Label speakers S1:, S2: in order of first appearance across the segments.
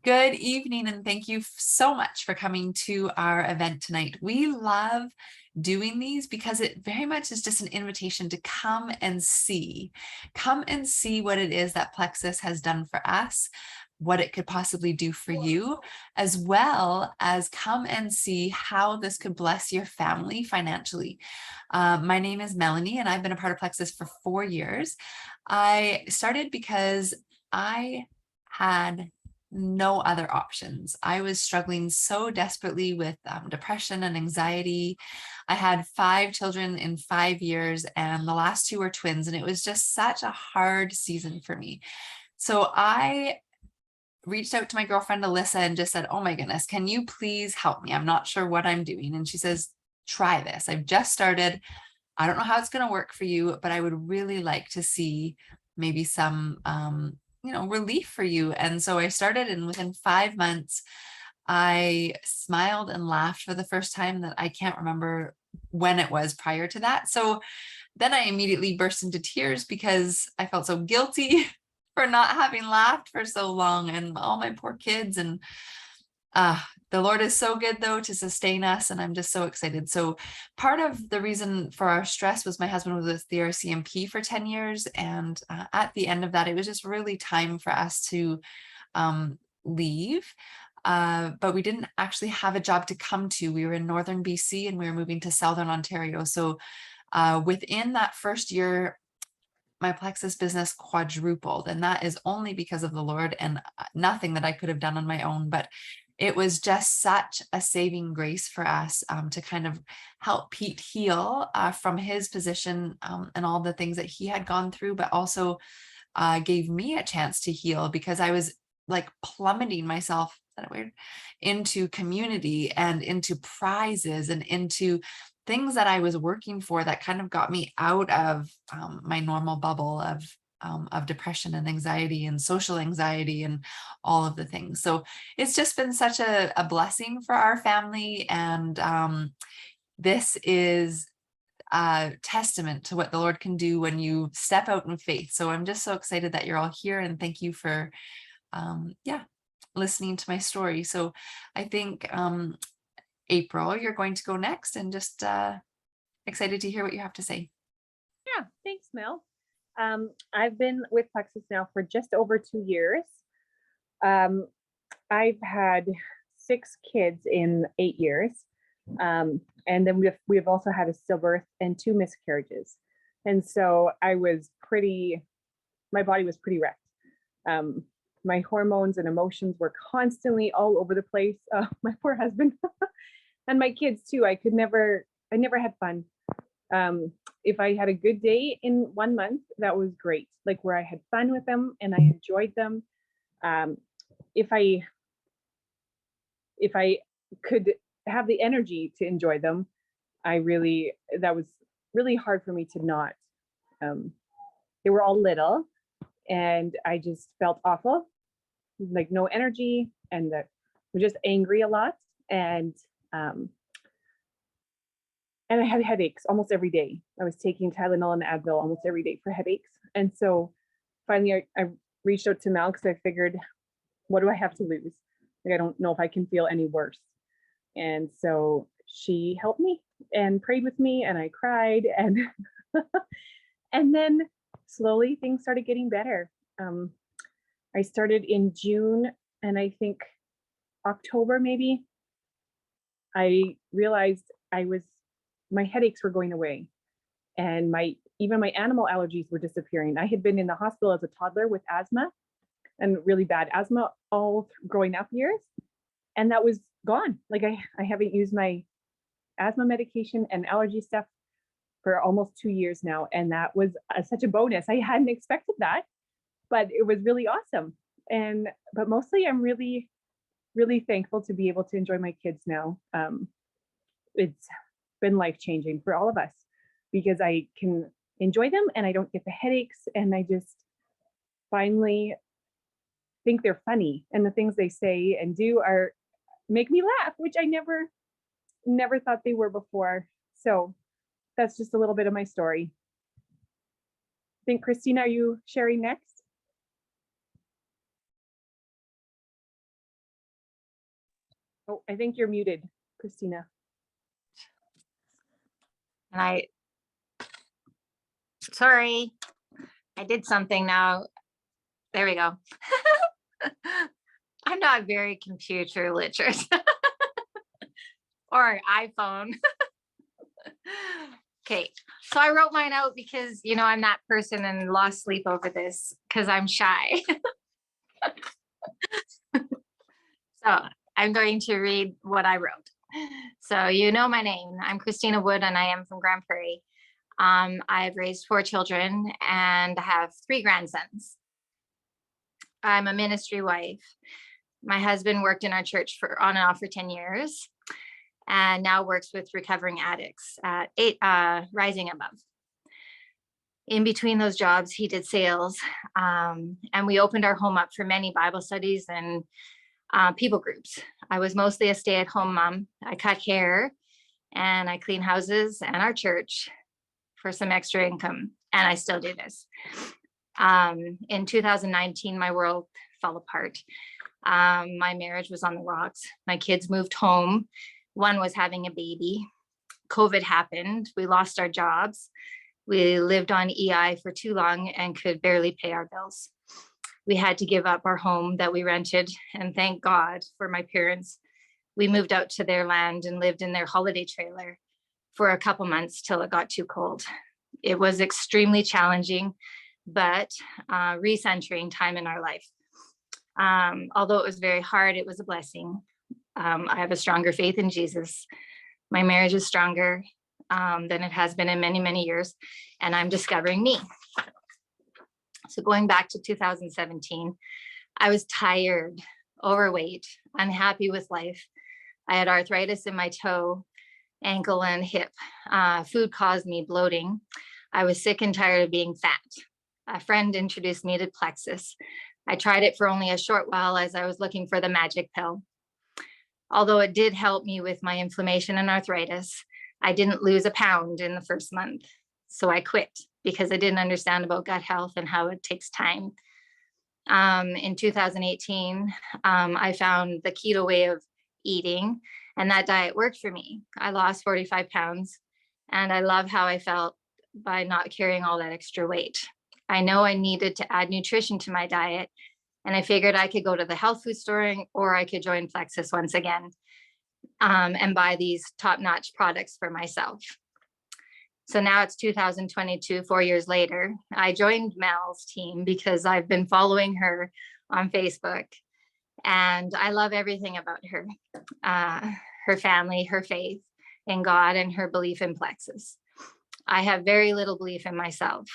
S1: Good evening, and thank you so much for coming to our event tonight. We love doing these because it very much is just an invitation to come and see what it is that Plexus has done for us, what it could possibly do for you, as well as come and see how this could bless your family financially. My name is Melanie, and I've been a part of Plexus for 4 years. I started because I had no other options. I was struggling so desperately with depression and anxiety. I had 5 children in 5 years, and the last two were twins, and it was just such a hard season for me. So I reached out to my girlfriend Alyssa and just said, "Oh my goodness, can you please help me? I'm not sure what I'm doing." And she says, "Try this. I've just started. I don't know how it's going to work for you, but I would really like to see maybe some, relief for you." And so I started, and within 5 months, I smiled and laughed for the first time that I can't remember when it was prior to that. So then I immediately burst into tears because I felt so guilty for not having laughed for so long, and all my poor kids. And the Lord is so good, though, to sustain us, and I'm just so excited. So part of the reason for our stress was my husband was with the RCMP for 10 years, and at the end of that, it was just really time for us to leave. But we didn't actually have a job to come to. We were in northern BC, and we were moving to southern Ontario. So within that first year, my Plexus business quadrupled, and that is only because of the Lord and nothing that I could have done on my own. But it was just such a saving grace for us to kind of help Pete heal from his position and all the things that he had gone through, but also gave me a chance to heal because I was like plummeting myself, is that weird, into community and into prizes and into things that I was working for that kind of got me out of my normal bubble of depression and anxiety and social anxiety and all of the things. So it's just been such a blessing for our family. And this is a testament to what the Lord can do when you step out in faith. So I'm just so excited that you're all here, and thank you for yeah, listening to my story. So I think April, you're going to go next, and just excited to hear what you have to say.
S2: Yeah, thanks, Mel. I've been with Plexus now for just over 2 years. Um, I've had 6 kids in 8 years, and then we've also had a stillbirth and 2 miscarriages, and so my body was pretty wrecked. Um, my hormones and emotions were constantly all over the place. My poor husband and my kids too. I never had fun. If I had a good day in 1 month, that was great. Like where I had fun with them and I enjoyed them. Um, if I if I could have the energy to enjoy them, that was really hard for me to not. Um, they were all little, and I just felt awful, like no energy, and that was just angry a lot, and um, and I had headaches almost every day. I was taking Tylenol and Advil almost every day for headaches. And so finally I reached out to Mel because I figured, what do I have to lose? Like, I don't know if I can feel any worse. And so she helped me and prayed with me, and I cried, and and then slowly things started getting better. Um, I started in June, and I think October maybe I realized my headaches were going away, and my even my animal allergies were disappearing. I had been in the hospital as a toddler with asthma and really bad asthma all growing up years, and that was gone. Like I haven't used my asthma medication and allergy stuff for almost 2 years now, and that was such a bonus. I hadn't expected that, but it was really awesome. And but mostly, I'm really thankful to be able to enjoy my kids now. It's been life changing for all of us because I can enjoy them and I don't get the headaches, and I just finally think they're funny, and the things they say and do are make me laugh, which I never thought they were before. So that's just a little bit of my story. I think, Christina, are you sharing next? Oh, I think you're muted, Christina.
S3: And sorry, I did something now. There we go. I'm not very computer literate or iPhone. Okay, so I wrote mine out because, I'm that person and lost sleep over this because I'm shy. So I'm going to read what I wrote. So my name. I'm Christina Wood and I am from Grand Prairie. I've raised 4 children and have 3 grandsons. I'm a ministry wife. My husband worked in our church for on and off for 10 years and now works with recovering addicts at Rising Above. In between those jobs, he did sales, and we opened our home up for many Bible studies and people groups. I was mostly a stay-at-home mom. I cut hair and I clean houses and our church for some extra income, and I still do this. In 2019, my world fell apart. My marriage was on the rocks. My kids moved home. One was having a baby. COVID happened. We lost our jobs. We lived on EI for too long and could barely pay our bills. We had to give up our home that we rented, and thank God for my parents. We moved out to their land and lived in their holiday trailer for a couple months till it got too cold. It was extremely challenging, but recentering time in our life. Although it was very hard, it was a blessing. I have a stronger faith in Jesus. My marriage is stronger than it has been in many, many years, and I'm discovering me. So going back to 2017, I was tired, overweight, unhappy with life. I had arthritis in my toe, ankle, and hip. Food caused me bloating. I was sick and tired of being fat. A friend introduced me to Plexus. I tried it for only a short while as I was looking for the magic pill. Although it did help me with my inflammation and arthritis, I didn't lose a pound in the first month. So I quit because I didn't understand about gut health and how it takes time. In 2018, I found the keto way of eating, and that diet worked for me. I lost 45 pounds, and I love how I felt by not carrying all that extra weight. I know I needed to add nutrition to my diet, and I figured I could go to the health food store or I could join Plexus once again and buy these top-notch products for myself. So now it's 2022, 4 years later. I joined Mel's team because I've been following her on Facebook, and I love everything about her. Her family, her faith in God, and her belief in Plexus. I have very little belief in myself,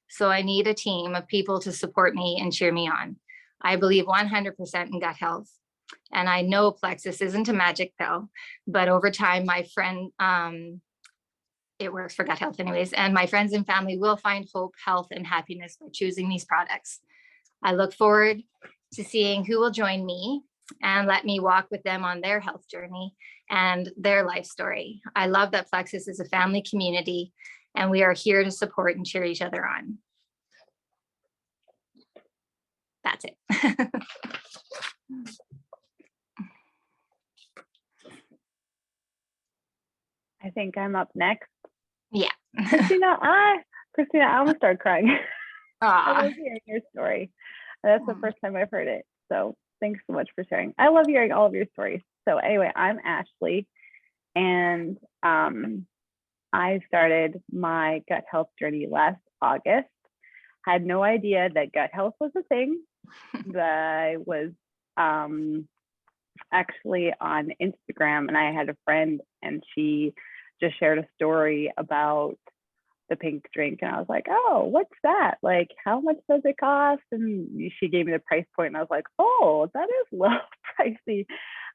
S3: so I need a team of people to support me and cheer me on. I believe 100% in gut health, and I know Plexus isn't a magic pill, but over time, my friend, it works for gut health anyways, and my friends and family will find hope, health, and happiness by choosing these products. I look forward to seeing who will join me and let me walk with them on their health journey and their life story. I love that Plexus is a family community, and we are here to support and cheer each other on. That's it.
S2: I think I'm up next.
S3: Yeah.
S2: Christina, I almost started crying. I love hearing your story. That's the first time I've heard it. So thanks so much for sharing. I love hearing all of your stories. So anyway, I'm Ashley, and I started my gut health journey last August. Had no idea that gut health was a thing. I was actually on Instagram, and I had a friend, and she just shared a story about the pink drink, and I was like, oh, what's that? Like, how much does it cost? And she gave me the price point, and I was like, oh, that is a little pricey.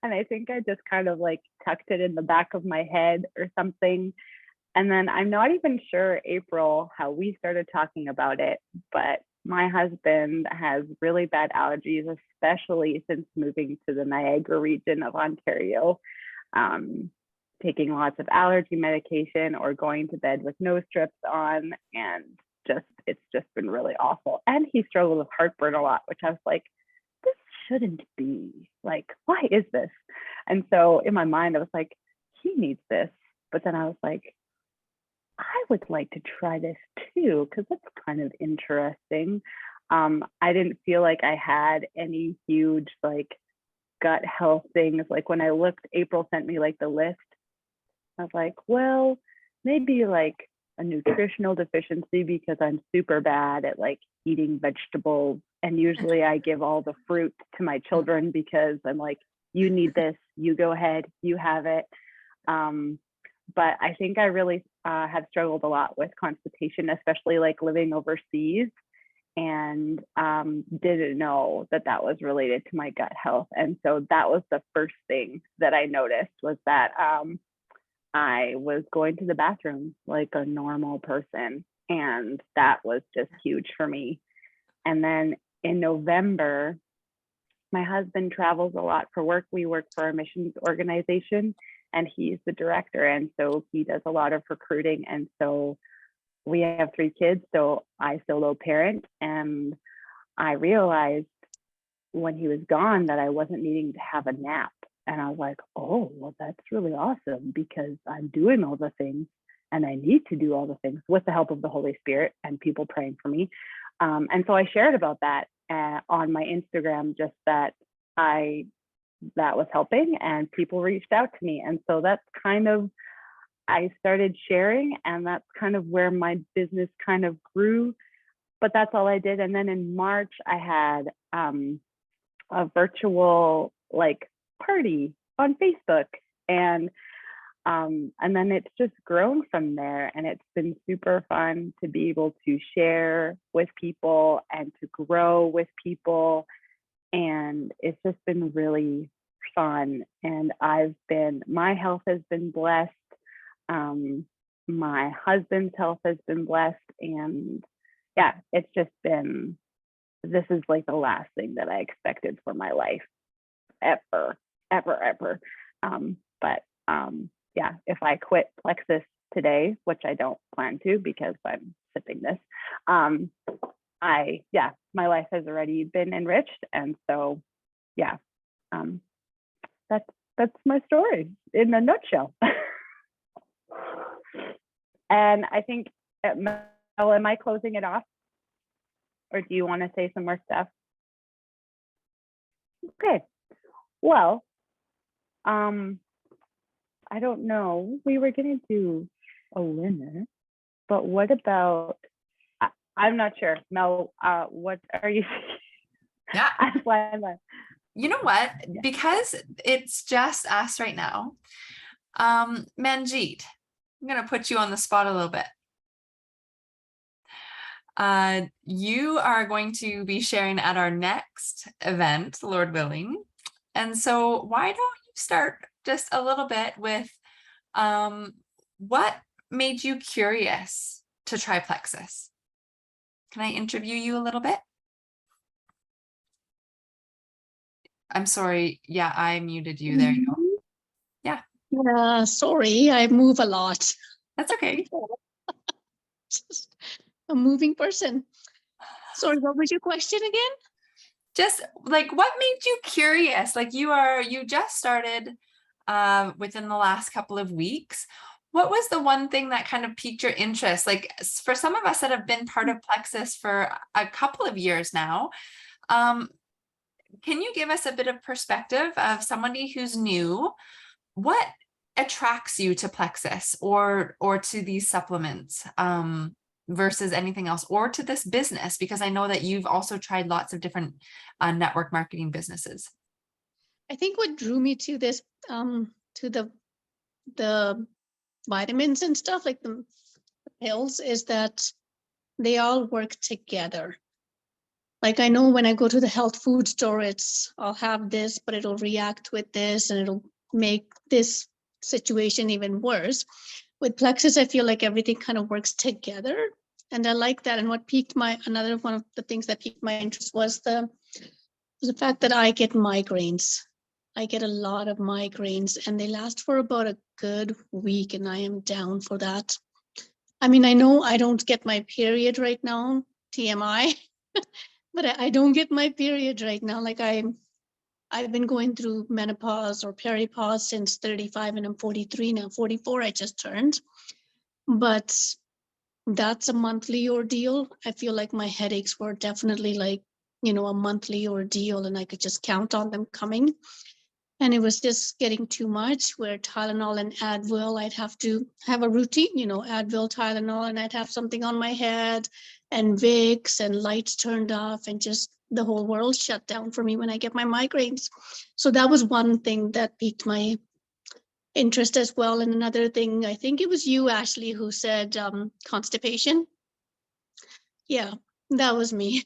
S2: And I think I just kind of like tucked it in the back of my head or something. And then I'm not even sure, April, how we started talking about it, but my husband has really bad allergies, especially since moving to the Niagara region of Ontario, taking lots of allergy medication or going to bed with no strips on, and it's just been really awful. And he struggled with heartburn a lot, which I was like, this shouldn't be. Like, why is this? And so in my mind, I was like, he needs this. But then I was like, I would like to try this too, because that's kind of interesting. I didn't feel like I had any huge like gut health things. Like when I looked, April sent me like the list. I was like, well, maybe like a nutritional deficiency because I'm super bad at like eating vegetables. And usually I give all the fruit to my children because I'm like, you need this, you go ahead, you have it. But I think I really have struggled a lot with constipation, especially like living overseas, and didn't know that that was related to my gut health. And so that was the first thing that I noticed, was that I was going to the bathroom like a normal person. And that was just huge for me. And then in November, my husband travels a lot for work. We work for a missions organization and he's the director. And so he does a lot of recruiting. And so we have 3 kids. So I solo parent. And I realized when he was gone that I wasn't needing to have a nap. And I was like, oh, well, that's really awesome because I'm doing all the things and I need to do all the things with the help of the Holy Spirit and people praying for me. And so I shared about that on my Instagram, just that was helping and people reached out to me. And so that's kind of, I started sharing, and that's kind of where my business kind of grew, but that's all I did. And then in March, I had a virtual like party on Facebook, and then it's just grown from there. And it's been super fun to be able to share with people and to grow with people. And it's just been really fun. And my health has been blessed. My husband's health has been blessed. And yeah, it's just been, this is like the last thing that I expected for my life ever. Yeah, if I quit Plexus today, which I don't plan to because I'm sipping this, my life has already been enriched. And so, yeah, that's my story in a nutshell. And I think, Mel, am I closing it off? Or do you want to say some more stuff? Okay. Well, I don't know. We were going to do a winner, but what about, I'm not sure. Mel, what are you?
S1: Yeah.
S2: I'm flying.
S1: You know what? Because it's just us right now. Manjeet, I'm going to put you on the spot a little bit. You are going to be sharing at our next event, Lord willing. And so why don't you start just a little bit with what made you curious to try Plexus? Can I interview you a little bit? I'm sorry. Yeah, I muted you. There you go. Yeah.
S4: Sorry, I move a lot.
S1: That's okay.
S4: Just a moving person. Sorry, what was your question again?
S1: Just like, what made you curious? Like you just started within the last couple of weeks. What was the one thing that kind of piqued your interest? Like for some of us that have been part of Plexus for a couple of years now, can you give us a bit of perspective of somebody who's new? What attracts you to Plexus or to these supplements versus anything else, or to this business? Because I know that you've also tried lots of different network marketing businesses.
S4: I think what drew me to this, to the vitamins and stuff, like the pills, is that they all work together. Like I know when I go to the health food store, I'll have this, but it'll react with this and it'll make this situation even worse. With Plexus, I feel like everything kind of works together. And I like that. And what another one of the things that piqued my interest was the fact that I get migraines. I get a lot of migraines and they last for about a good week, and I am down for that. I mean, I know I don't get my period right now, TMI, but I don't get my period right now. Like I I've been going through menopause or peripause since 35 and I'm 43 now, 44 I just turned. But that's a monthly ordeal. I feel like my headaches were definitely like, a monthly ordeal and I could just count on them coming. And it was just getting too much where Tylenol and Advil, I'd have to have a routine, Advil, Tylenol, and I'd have something on my head and Vicks and lights turned off and just the whole world shut down for me when I get my migraines. So that was one thing that piqued my interest as well. And another thing, I think it was you, Ashley, who said constipation. Yeah, that was me.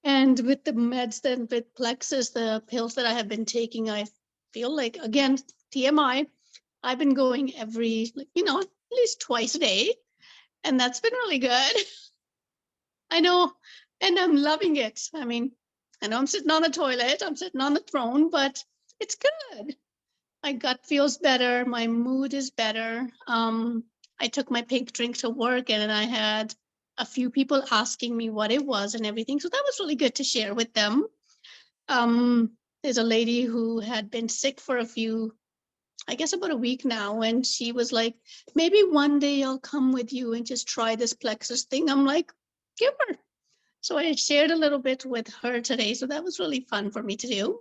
S4: And with the meds, then with Plexus, the pills that I have been taking, I feel like, again, TMI, I've been going every, at least twice a day. And that's been really good. I know. And I'm loving it. I mean, I know I'm sitting on the toilet, I'm sitting on the throne, but it's good. My gut feels better. My mood is better. I took my pink drink to work and I had a few people asking me what it was and everything. So that was really good to share with them. There's a lady who had been sick for I guess about a week now. And she was like, maybe one day I'll come with you and just try this Plexus thing. I'm like, give her. So I shared a little bit with her today. So that was really fun for me to do.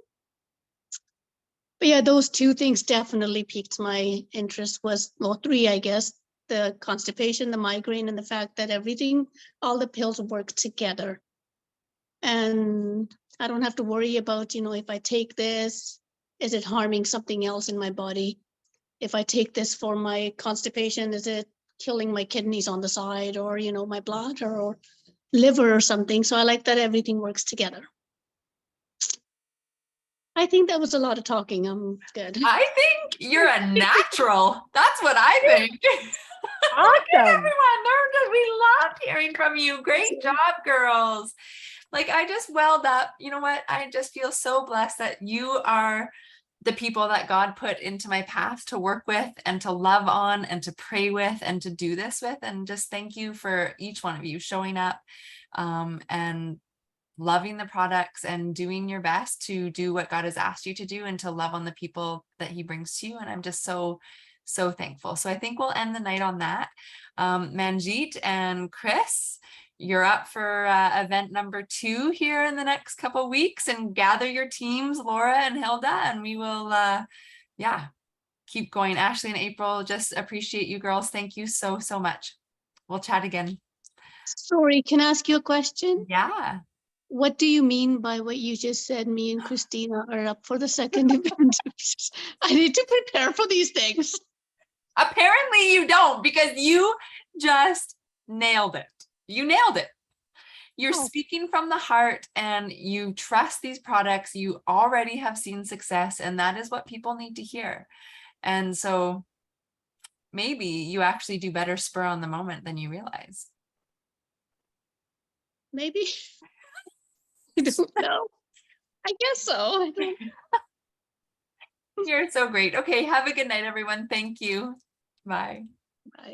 S4: But yeah, those two things definitely piqued my interest three, I guess, the constipation, the migraine, and the fact that all the pills work together. And I don't have to worry about, if I take this, is it harming something else in my body? If I take this for my constipation, is it killing my kidneys on the side or, my bladder or liver or something? So I like that everything works together. I think that was a lot of talking. I'm good.
S1: I think you're a natural. That's what I think.
S2: Awesome.
S1: Everyone, we loved hearing from you. Great job, girls. Like, I just welled up. You know what? I just feel so blessed that you are the people that God put into my path to work with and to love on and to pray with and to do this with. And just thank you for each one of you showing up and loving the products and doing your best to do what God has asked you to do and to love on the people that he brings to you. And I'm just so thankful. So I think we'll end the night on that. Manjeet and Chris, you're up for event number 2 here in the next couple of weeks, and gather your teams, Laura and Hilda, and we will, keep going. Ashley and April, just appreciate you girls. Thank you so much. We'll chat again.
S4: Sorry, can I ask you a question?
S1: Yeah.
S4: What do you mean by what you just said? Me and Christina are up for the second event. I need to prepare for these things.
S1: Apparently you don't, because you just nailed it. You nailed it. You're speaking from the heart and you trust these products. You already have seen success, and that is what people need to hear. And so maybe you actually do better spur on the moment than you realize.
S4: Maybe. I don't know. I guess so.
S1: You're so great. Okay, have a good night, everyone. Thank you. Bye.